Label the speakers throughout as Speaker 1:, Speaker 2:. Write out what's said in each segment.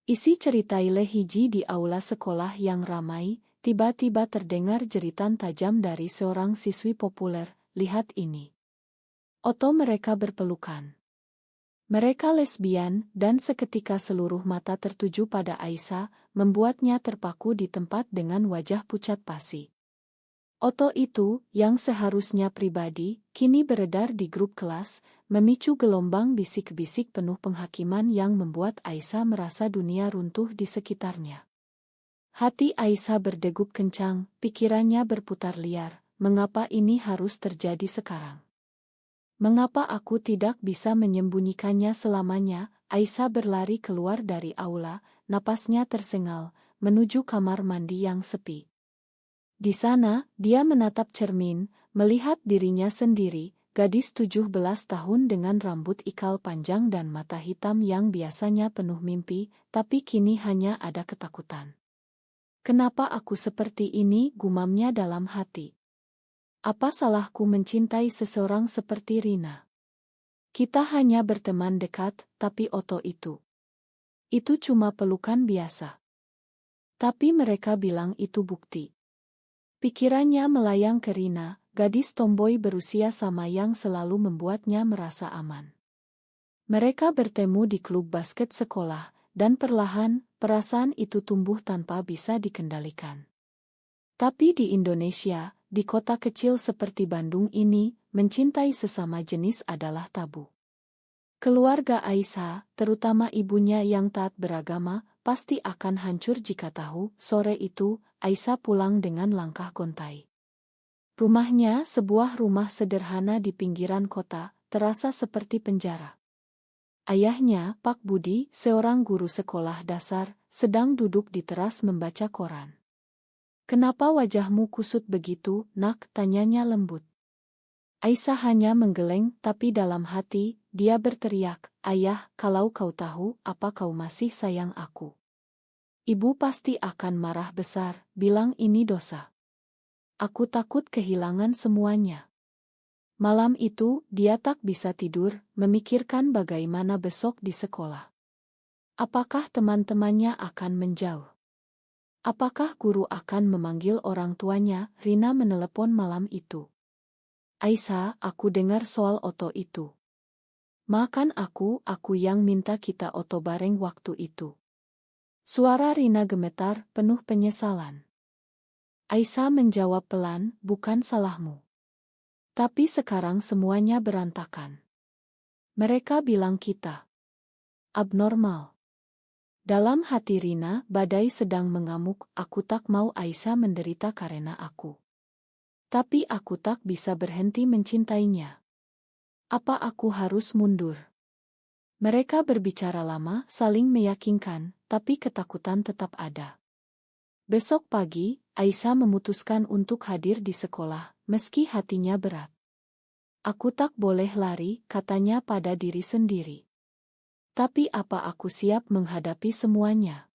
Speaker 1: Isi cerita Ile Hiji di aula sekolah yang ramai, tiba-tiba terdengar jeritan tajam dari seorang siswi populer, lihat ini. Oto mereka berpelukan. Mereka lesbian, dan seketika seluruh mata tertuju pada Aisyah, membuatnya terpaku di tempat dengan wajah pucat pasi. Oto itu, yang seharusnya pribadi, kini beredar di grup kelas, memicu gelombang bisik-bisik penuh penghakiman yang membuat Aisyah merasa dunia runtuh di sekitarnya. Hati Aisyah berdegup kencang, pikirannya berputar liar, mengapa ini harus terjadi sekarang? Mengapa aku tidak bisa menyembunyikannya selamanya? Aisyah berlari keluar dari aula, napasnya tersengal, menuju kamar mandi yang sepi. Di sana, dia menatap cermin, melihat dirinya sendiri, gadis 17 tahun dengan rambut ikal panjang dan mata hitam yang biasanya penuh mimpi, tapi kini hanya ada ketakutan. Kenapa aku seperti ini? Gumamnya dalam hati. Apa salahku mencintai seseorang seperti Rina? Kita hanya berteman dekat, tapi Oto itu cuma pelukan biasa. Tapi mereka bilang itu bukti. Pikirannya melayang ke Rina, gadis tomboy berusia sama yang selalu membuatnya merasa aman. Mereka bertemu di klub basket sekolah, dan perlahan, perasaan itu tumbuh tanpa bisa dikendalikan. Tapi di Indonesia, di kota kecil seperti Bandung ini, mencintai sesama jenis adalah tabu. Keluarga Aisyah, terutama ibunya yang taat beragama, pasti akan hancur jika tahu. Sore itu, Aisyah pulang dengan langkah gontai. Rumahnya, sebuah rumah sederhana di pinggiran kota, terasa seperti penjara. Ayahnya, Pak Budi, seorang guru sekolah dasar, sedang duduk di teras membaca koran. "Kenapa wajahmu kusut begitu, Nak?" tanyanya lembut. Aisyah hanya menggeleng, tapi dalam hati, dia berteriak, "Ayah, kalau kau tahu apa kau masih sayang aku. Ibu pasti akan marah besar, bilang ini dosa. Aku takut kehilangan semuanya." Malam itu, dia tak bisa tidur, memikirkan bagaimana besok di sekolah. Apakah teman-temannya akan menjauh? Apakah guru akan memanggil orang tuanya? Rina menelepon malam itu. "Aisyah, aku dengar soal Oto itu. Makan aku yang minta kita Oto bareng waktu itu." Suara Rina gemetar, penuh penyesalan. Aisyah menjawab pelan, "Bukan salahmu. Tapi sekarang semuanya berantakan. Mereka bilang kita abnormal." Dalam hati Rina, badai sedang mengamuk, "Aku tak mau Aisyah menderita karena aku. Tapi aku tak bisa berhenti mencintainya. Apa aku harus mundur?" Mereka berbicara lama, saling meyakinkan, tapi ketakutan tetap ada. Besok pagi, Aisyah memutuskan untuk hadir di sekolah, meski hatinya berat. "Aku tak boleh lari," katanya pada diri sendiri. "Tapi apa aku siap menghadapi semuanya?"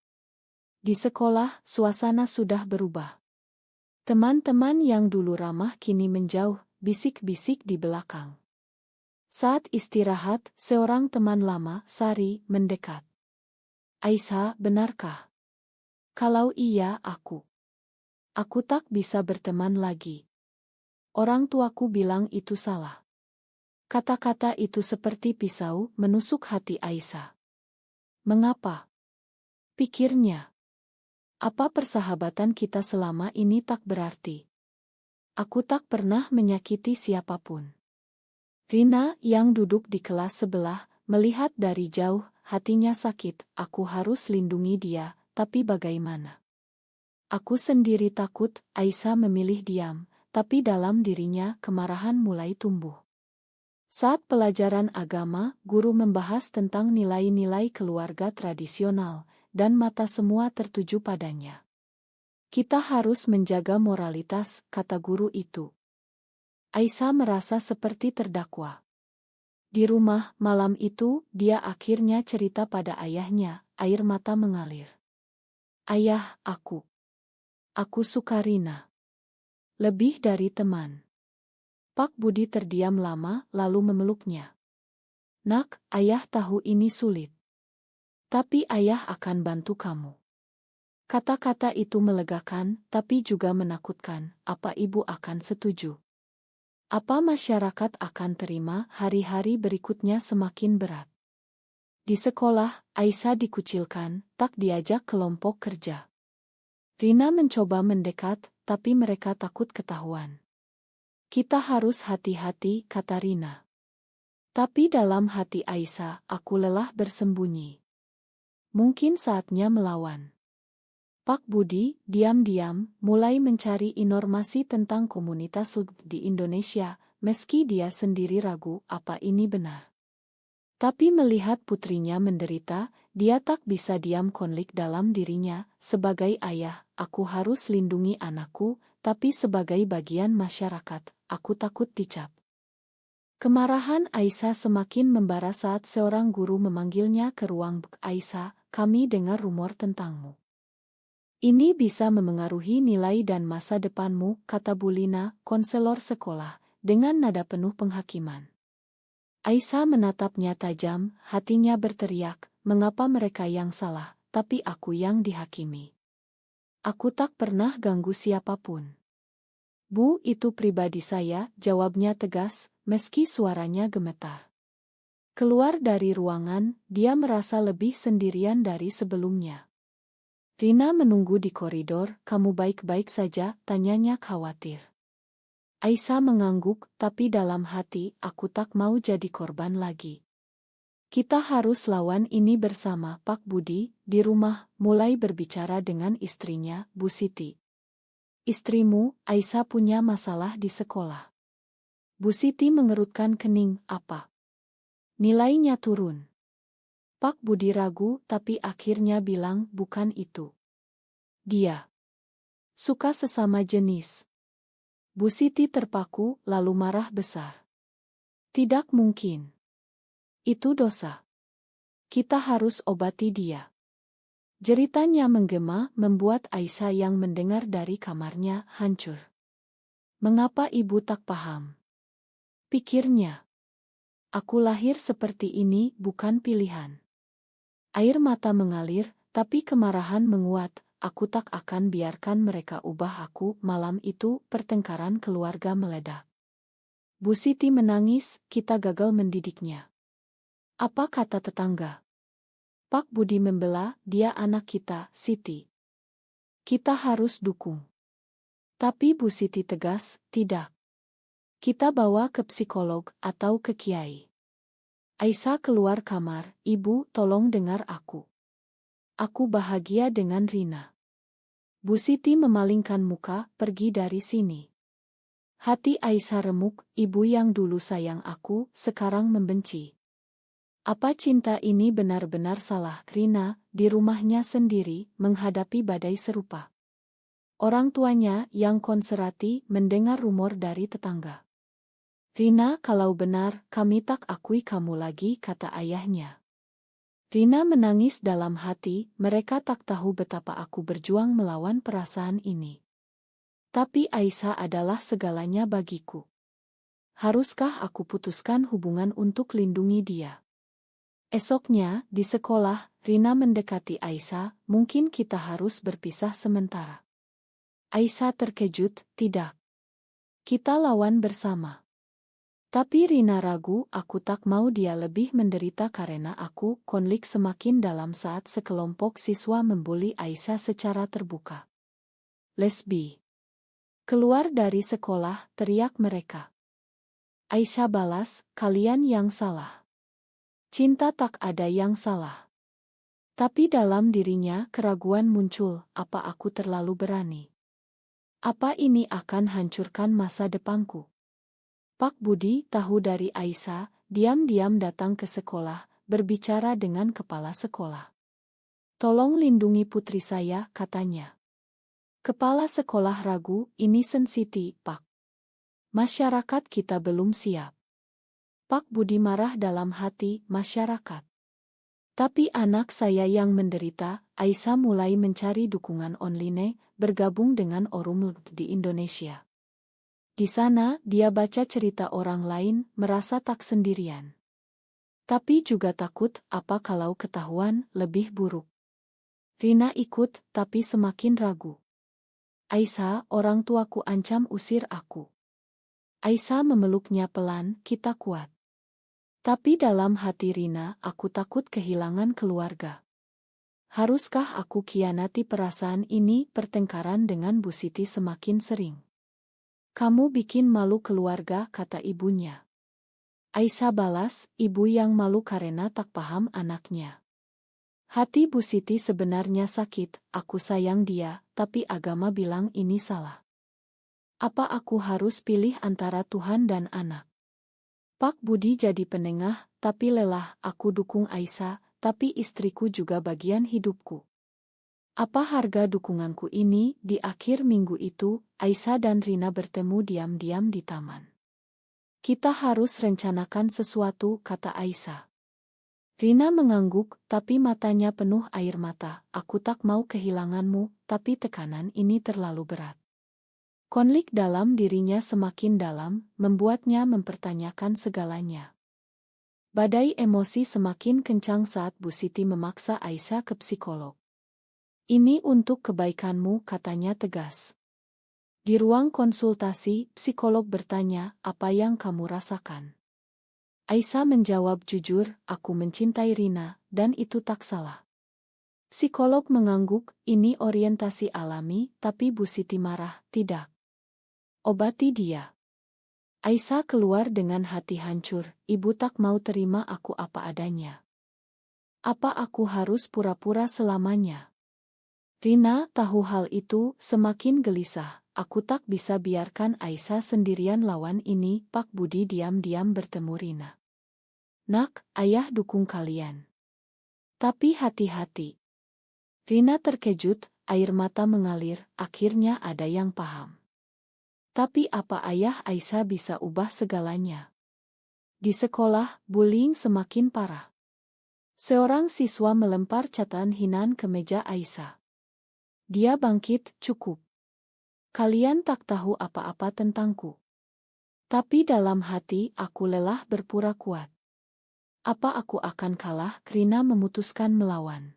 Speaker 1: Di sekolah, suasana sudah berubah. Teman-teman yang dulu ramah kini menjauh, bisik-bisik di belakang. Saat istirahat, seorang teman lama, Sari, mendekat. "Aisyah, benarkah? Kalau iya, aku tak bisa berteman lagi. Orang tuaku bilang itu salah." Kata-kata itu seperti pisau menusuk hati Aisyah. "Mengapa?" pikirnya. "Apa persahabatan kita selama ini tak berarti? Aku tak pernah menyakiti siapapun." Rina, yang duduk di kelas sebelah, melihat dari jauh, hatinya sakit. "Aku harus lindungi dia, tapi bagaimana? Aku sendiri takut." Aisyah memilih diam, tapi dalam dirinya kemarahan mulai tumbuh. Saat pelajaran agama, guru membahas tentang nilai-nilai keluarga tradisional, dan mata semua tertuju padanya. "Kita harus menjaga moralitas," kata guru itu. Aisyah merasa seperti terdakwa. Di rumah, malam itu, dia akhirnya cerita pada ayahnya, air mata mengalir. "Ayah, aku suka Rina. Lebih dari teman." Pak Budi terdiam lama, lalu memeluknya. "Nak, ayah tahu ini sulit. Tapi ayah akan bantu kamu. Kata-kata itu melegakan, tapi juga menakutkan. Apa ibu akan setuju? Apa masyarakat akan terima? Hari-hari berikutnya semakin berat. Di sekolah, Aisyah dikucilkan, tak diajak kelompok kerja. Rina mencoba mendekat, tapi mereka takut ketahuan. Kita harus hati-hati, kata Rina. Tapi dalam hati Aisyah, aku lelah bersembunyi. Mungkin saatnya melawan. Pak Budi, diam-diam, mulai mencari informasi tentang komunitas LGBT di Indonesia, meski dia sendiri ragu apa ini benar. Tapi melihat putrinya menderita, dia tak bisa diam. Konflik dalam dirinya. Sebagai ayah, aku harus lindungi anakku, tapi sebagai bagian masyarakat, aku takut dicap. Kemarahan Aisyah semakin membara saat seorang guru memanggilnya ke ruang. Aisyah, kami dengar rumor tentangmu. Ini bisa memengaruhi nilai dan masa depanmu, kata Bulina, konselor sekolah, dengan nada penuh penghakiman. Aisyah menatapnya tajam, hatinya berteriak, mengapa mereka yang salah, tapi aku yang dihakimi. Aku tak pernah ganggu siapapun. Bu, itu pribadi saya, jawabnya tegas, meski suaranya gemetar. Keluar dari ruangan, dia merasa lebih sendirian dari sebelumnya. Rina menunggu di koridor, kamu baik-baik saja, tanyanya khawatir. Aisyah mengangguk, tapi dalam hati, aku tak mau jadi korban lagi. Kita harus lawan ini bersama. Pak Budi, di rumah, mulai berbicara dengan istrinya, Bu Siti. Istrimu, Aisyah punya masalah di sekolah. Bu Siti mengerutkan kening, apa? Nilainya turun. Pak Budi ragu, tapi akhirnya bilang, bukan itu. Dia suka sesama jenis. Bu Siti terpaku, lalu marah besar. Tidak mungkin. Itu dosa. Kita harus obati dia. Jeritanya menggema, membuat Aisyah yang mendengar dari kamarnya hancur. Mengapa ibu tak paham? Pikirnya. Aku lahir seperti ini, bukan pilihan. Air mata mengalir, tapi kemarahan menguat. Aku tak akan biarkan mereka ubah aku. Malam itu, pertengkaran keluarga meledak. Bu Siti menangis, kita gagal mendidiknya. Apa kata tetangga? Pak Budi membela, dia anak kita, Siti. Kita harus dukung. Tapi Bu Siti tegas, tidak. Kita bawa ke psikolog atau ke kiai. Aisyah keluar kamar, ibu, tolong dengar aku. Aku bahagia dengan Rina. Bu Siti memalingkan muka, pergi dari sini. Hati Aisyah remuk, ibu yang dulu sayang aku, sekarang membenci. Apa cinta ini benar-benar salah? Rina, di rumahnya sendiri, menghadapi badai serupa. Orang tuanya, yang konservatif, mendengar rumor dari tetangga. Rina, kalau benar, kami tak akui kamu lagi, kata ayahnya. Rina menangis dalam hati, mereka tak tahu betapa aku berjuang melawan perasaan ini. Tapi Aisyah adalah segalanya bagiku. Haruskah aku putuskan hubungan untuk lindungi dia? Esoknya, di sekolah, Rina mendekati Aisyah, mungkin kita harus berpisah sementara. Aisyah terkejut, tidak. Kita lawan bersama. Tapi Rina ragu, aku tak mau dia lebih menderita karena aku. Konflik semakin dalam saat sekelompok siswa membuli Aisyah secara terbuka. Lesbi. Keluar dari sekolah, teriak mereka. Aisyah balas, kalian yang salah. Cinta tak ada yang salah. Tapi dalam dirinya keraguan muncul, apa aku terlalu berani? Apa ini akan hancurkan masa depanku? Pak Budi tahu dari Aisyah, diam-diam datang ke sekolah, berbicara dengan kepala sekolah. Tolong lindungi putri saya, katanya. Kepala sekolah ragu, ini sensitif, Pak. Masyarakat kita belum siap. Pak Budi marah dalam hati, masyarakat. Tapi anak saya yang menderita. Aisyah mulai mencari dukungan online, bergabung dengan forum LGBT di Indonesia. Di sana, dia baca cerita orang lain, merasa tak sendirian. Tapi juga takut apa kalau ketahuan lebih buruk. Rina ikut, tapi semakin ragu. Aisyah, orang tuaku ancam usir aku. Aisyah memeluknya pelan, kita kuat. Tapi dalam hati Rina, aku takut kehilangan keluarga. Haruskah aku kianati perasaan ini? Pertengkaran dengan Bu Siti semakin sering. Kamu bikin malu keluarga, kata ibunya. Aisyah balas, ibu yang malu karena tak paham anaknya. Hati Bu Siti sebenarnya sakit, aku sayang dia, tapi agama bilang ini salah. Apa aku harus pilih antara Tuhan dan anak? Pak Budi jadi penengah, tapi lelah, aku dukung Aisyah, tapi istriku juga bagian hidupku. Apa harga dukunganku ini? Di akhir minggu itu, Aisyah dan Rina bertemu diam-diam di taman. Kita harus rencanakan sesuatu, kata Aisyah. Rina mengangguk, tapi matanya penuh air mata. Aku tak mau kehilanganmu, tapi tekanan ini terlalu berat. Konflik dalam dirinya semakin dalam, membuatnya mempertanyakan segalanya. Badai emosi semakin kencang saat Bu Siti memaksa Aisyah ke psikolog. Ini untuk kebaikanmu, katanya tegas. Di ruang konsultasi, psikolog bertanya, apa yang kamu rasakan? Aisyah menjawab jujur, aku mencintai Rina, dan itu tak salah. Psikolog mengangguk, ini orientasi alami, tapi Bu Siti marah, tidak. Obati dia. Aisyah keluar dengan hati hancur, ibu tak mau terima aku apa adanya. Apa aku harus pura-pura selamanya? Rina tahu hal itu, semakin gelisah, aku tak bisa biarkan Aisyah sendirian lawan ini. Pak Budi diam-diam bertemu Rina. Nak, ayah dukung kalian. Tapi hati-hati. Rina terkejut, air mata mengalir, akhirnya ada yang paham. Tapi apa ayah Aisyah bisa ubah segalanya? Di sekolah, bullying semakin parah. Seorang siswa melempar catatan hinaan ke meja Aisyah. Dia bangkit, cukup. Kalian tak tahu apa-apa tentangku. Tapi dalam hati, aku lelah berpura kuat. Apa aku akan kalah? Rina memutuskan melawan.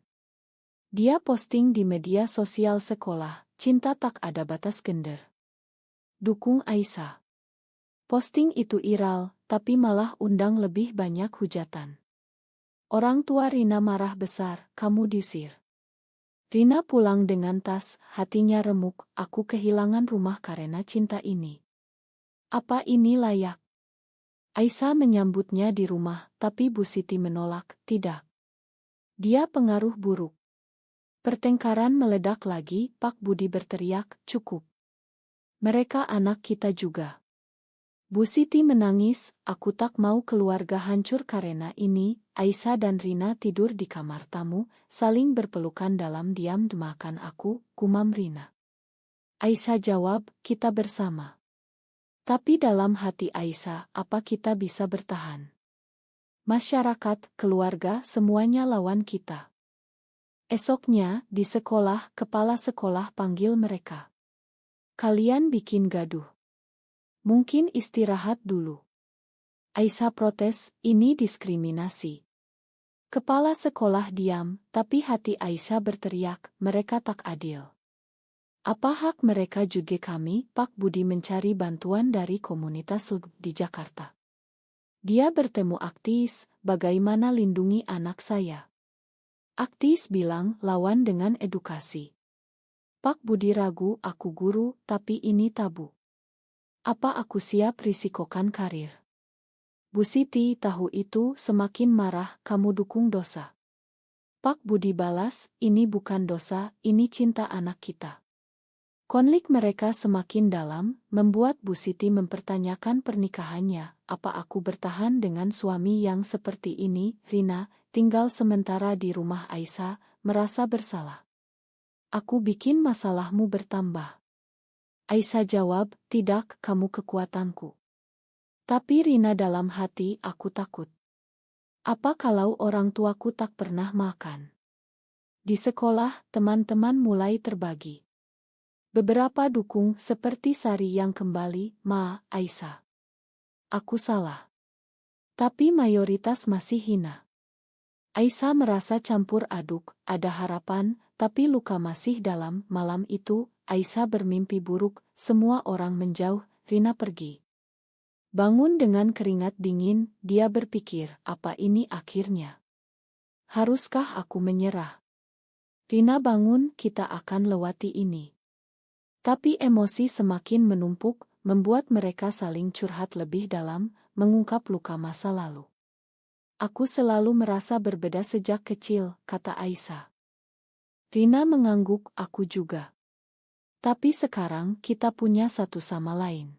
Speaker 1: Dia posting di media sosial sekolah, cinta tak ada batas gender. Dukung Aisyah. Posting itu viral, tapi malah undang lebih banyak hujatan. Orang tua Rina marah besar, kamu diusir. Rina pulang dengan tas, hatinya remuk, aku kehilangan rumah karena cinta ini. Apa ini layak? Aisyah menyambutnya di rumah, tapi Bu Siti menolak, tidak. Dia pengaruh buruk. Pertengkaran meledak lagi, Pak Budi berteriak, cukup. Mereka anak kita juga. Bu Siti menangis, aku tak mau keluarga hancur karena ini. Aisyah dan Rina tidur di kamar tamu, saling berpelukan dalam diam. Makan aku, gumam Rina. Aisyah jawab, kita bersama. Tapi dalam hati Aisyah, apa kita bisa bertahan? Masyarakat, keluarga, semuanya lawan kita. Esoknya, di sekolah, kepala sekolah panggil mereka. Kalian bikin gaduh. Mungkin istirahat dulu. Aisyah protes, ini diskriminasi. Kepala sekolah diam, tapi hati Aisyah berteriak, mereka tak adil. Apa hak mereka juga kami? Pak Budi mencari bantuan dari komunitas LGBT di Jakarta. Dia bertemu aktivis, bagaimana lindungi anak saya. Aktivis bilang, lawan dengan edukasi. Pak Budi ragu, aku guru, tapi ini tabu. Apa aku siap risikokan karir? Bu Siti tahu itu, semakin marah, kamu dukung dosa. Pak Budi balas, ini bukan dosa, ini cinta anak kita. Konflik mereka semakin dalam, membuat Bu Siti mempertanyakan pernikahannya. Apa aku bertahan dengan suami yang seperti ini? Rina, tinggal sementara di rumah Aisyah, merasa bersalah. Aku bikin masalahmu bertambah. Aisyah jawab, tidak, kamu kekuatanku. Tapi Rina dalam hati, aku takut. Apa kalau orang tuaku tak pernah makan? Di sekolah, teman-teman mulai terbagi. Beberapa dukung seperti Sari yang kembali, Ma, Aisyah. Aku salah. Tapi mayoritas masih hina. Aisyah merasa campur aduk, ada harapan, tapi luka masih dalam. Malam itu, Aisyah bermimpi buruk, semua orang menjauh, Rina pergi. Bangun dengan keringat dingin, dia berpikir, apa ini akhirnya? Haruskah aku menyerah? Rina bangun, kita akan lewati ini. Tapi emosi semakin menumpuk, membuat mereka saling curhat lebih dalam, mengungkap luka masa lalu. Aku selalu merasa berbeda sejak kecil, kata Aisyah. Rina mengangguk, aku juga. Tapi sekarang kita punya satu sama lain.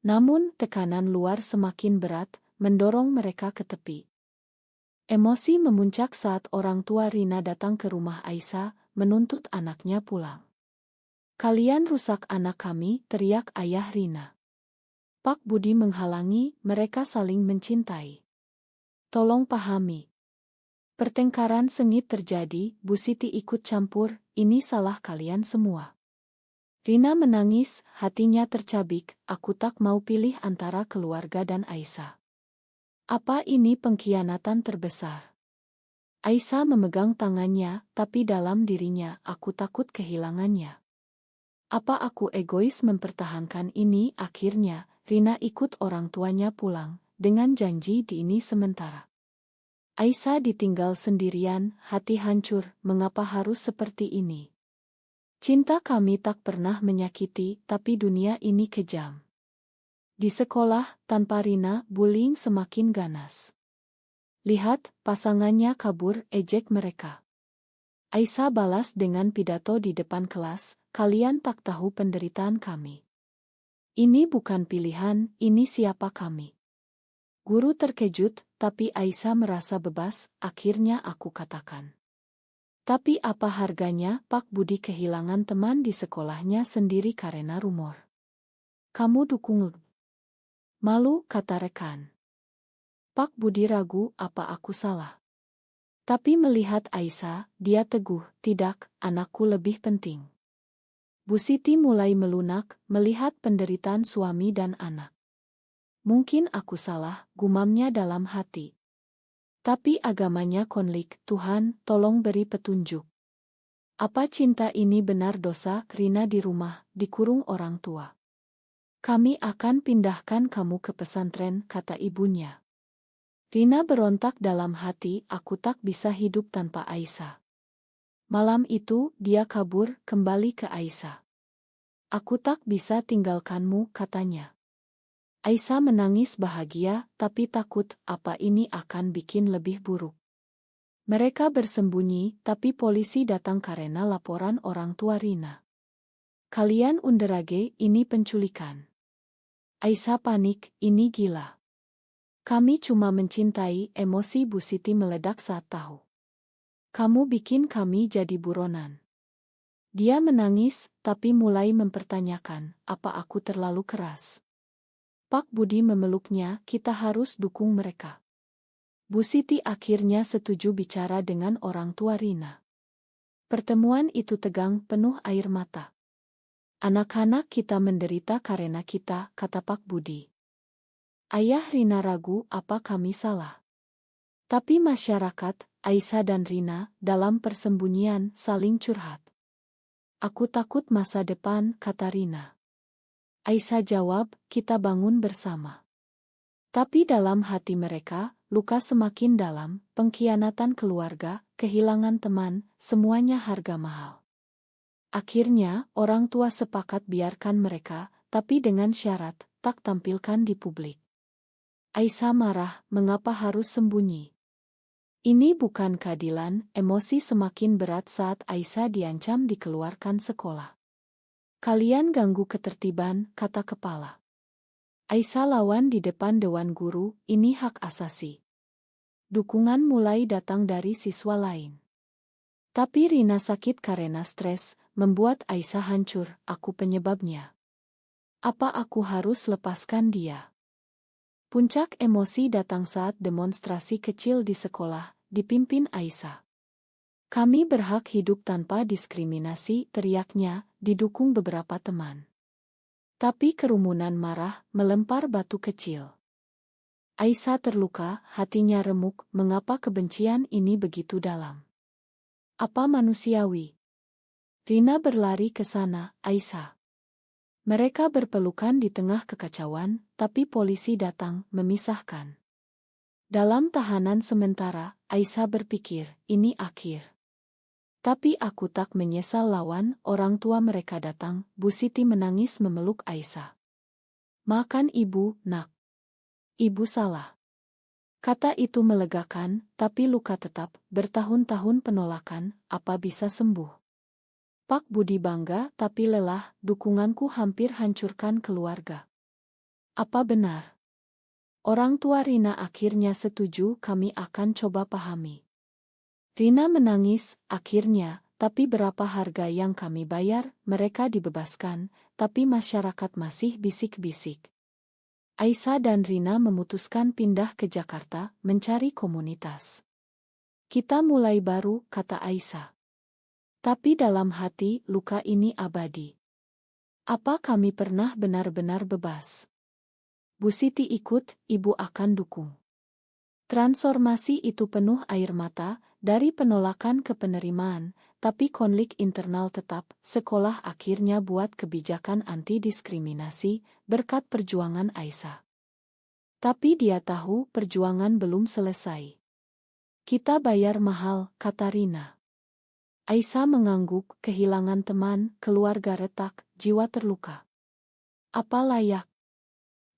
Speaker 1: Namun tekanan luar semakin berat, mendorong mereka ke tepi. Emosi memuncak saat orang tua Rina datang ke rumah Aisyah, menuntut anaknya pulang. Kalian rusak anak kami, teriak ayah Rina. Pak Budi menghalangi, mereka saling mencintai. Tolong pahami. Pertengkaran sengit terjadi, Bu Siti ikut campur, ini salah kalian semua. Rina menangis, hatinya tercabik, aku tak mau pilih antara keluarga dan Aisyah. Apa ini pengkhianatan terbesar? Aisyah memegang tangannya, tapi dalam dirinya, aku takut kehilangannya. Apa aku egois mempertahankan ini? Akhirnya, Rina ikut orang tuanya pulang, dengan janji di ini sementara. Aisyah ditinggal sendirian, hati hancur, mengapa harus seperti ini? Cinta kami tak pernah menyakiti, tapi dunia ini kejam. Di sekolah, tanpa Rina, bullying semakin ganas. Lihat, pasangannya kabur, ejek mereka. Aisyah balas dengan pidato di depan kelas, kalian tak tahu penderitaan kami. Ini bukan pilihan, ini siapa kami. Guru terkejut, tapi Aisyah merasa bebas, akhirnya aku katakan. Tapi apa harganya? Pak Budi kehilangan teman di sekolahnya sendiri karena rumor. Kamu dukung. Malu, kata rekan. Pak Budi ragu, apa aku salah? Tapi melihat Aisyah, dia teguh, tidak, anakku lebih penting. Bu Siti mulai melunak, melihat penderitaan suami dan anak. Mungkin aku salah, gumamnya dalam hati. Tapi agamanya konflik, Tuhan, tolong beri petunjuk. Apa cinta ini benar dosa? Rina di rumah, dikurung orang tua. Kami akan pindahkan kamu ke pesantren, kata ibunya. Rina berontak dalam hati, aku tak bisa hidup tanpa Aisyah. Malam itu, dia kabur, kembali ke Aisyah. Aku tak bisa tinggalkanmu, katanya. Aisyah menangis bahagia, tapi takut, apa ini akan bikin lebih buruk. Mereka bersembunyi, tapi polisi datang karena laporan orang tua Rina. Kalian underage, ini penculikan. Aisyah panik, ini gila. Kami cuma mencintai, emosi Bu Siti meledak saat tahu. Kamu bikin kami jadi buronan. Dia menangis, tapi mulai mempertanyakan, apa aku terlalu keras? Pak Budi memeluknya, kita harus dukung mereka. Bu Siti akhirnya setuju bicara dengan orang tua Rina. Pertemuan itu tegang, penuh air mata. Anak-anak kita menderita karena kita, kata Pak Budi. Ayah Rina ragu, apa kami salah? Tapi masyarakat, Aisyah dan Rina, dalam persembunyian, saling curhat. Aku takut masa depan, kata Rina. Aisyah jawab, kita bangun bersama. Tapi dalam hati mereka, luka semakin dalam, pengkhianatan keluarga, kehilangan teman, semuanya harga mahal. Akhirnya, orang tua sepakat biarkan mereka, tapi dengan syarat, tak tampilkan di publik. Aisyah marah, mengapa harus sembunyi? Ini bukan keadilan, emosi semakin berat saat Aisyah diancam dikeluarkan sekolah. Kalian ganggu ketertiban, kata kepala. Aisyah lawan di depan dewan guru, ini hak asasi. Dukungan mulai datang dari siswa lain. Tapi Rina sakit karena stres, membuat Aisyah hancur, aku penyebabnya. Apa aku harus lepaskan dia? Puncak emosi datang saat demonstrasi kecil di sekolah, dipimpin Aisyah. Kami berhak hidup tanpa diskriminasi, teriaknya, didukung beberapa teman. Tapi kerumunan marah, melempar batu kecil. Aisyah terluka, hatinya remuk, mengapa kebencian ini begitu dalam? Apa manusiawi? Rina berlari ke sana, Aisyah. Mereka berpelukan di tengah kekacauan, tapi polisi datang, memisahkan. Dalam tahanan sementara, Aisyah berpikir, ini akhir. Tapi aku tak menyesal lawan, orang tua mereka datang, Bu Siti menangis memeluk Aisyah. Makan ibu, nak. Ibu salah. Kata itu melegakan, tapi luka tetap, bertahun-tahun penolakan, apa bisa sembuh? Pak Budi bangga, tapi lelah, dukunganku hampir hancurkan keluarga. Apa benar? Orang tua Rina akhirnya setuju, kami akan coba pahami. Rina menangis, akhirnya, tapi berapa harga yang kami bayar, mereka dibebaskan, tapi masyarakat masih bisik-bisik. Aisyah dan Rina memutuskan pindah ke Jakarta, mencari komunitas. Kita mulai baru, kata Aisyah. Tapi dalam hati, luka ini abadi. Apa kami pernah benar-benar bebas? Bu Siti ikut, ibu akan dukung. Transformasi itu penuh air mata, dari penolakan ke penerimaan, tapi konflik internal tetap, sekolah akhirnya buat kebijakan anti-diskriminasi, berkat perjuangan Aisyah. Tapi dia tahu perjuangan belum selesai. Kita bayar mahal, kata Rina. Aisyah mengangguk, kehilangan teman, keluarga retak, jiwa terluka. Apa layak?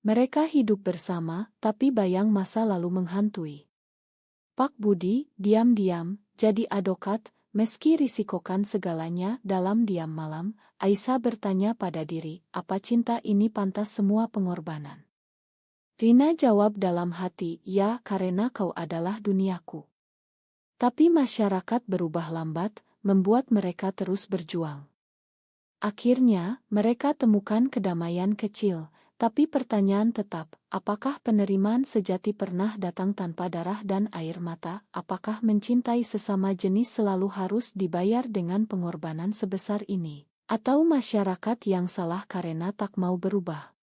Speaker 1: Mereka hidup bersama, tapi bayang masa lalu menghantui. Pak Budi, diam-diam, jadi advokat, meski risikokan segalanya dalam diam malam, Aisyah bertanya pada diri, apa cinta ini pantas semua pengorbanan? Rina jawab dalam hati, ya karena kau adalah duniaku. Tapi masyarakat berubah lambat, membuat mereka terus berjuang. Akhirnya, mereka temukan kedamaian kecil, tapi pertanyaan tetap, apakah penerimaan sejati pernah datang tanpa darah dan air mata? Apakah mencintai sesama jenis selalu harus dibayar dengan pengorbanan sebesar ini? Atau masyarakat yang salah karena tak mau berubah?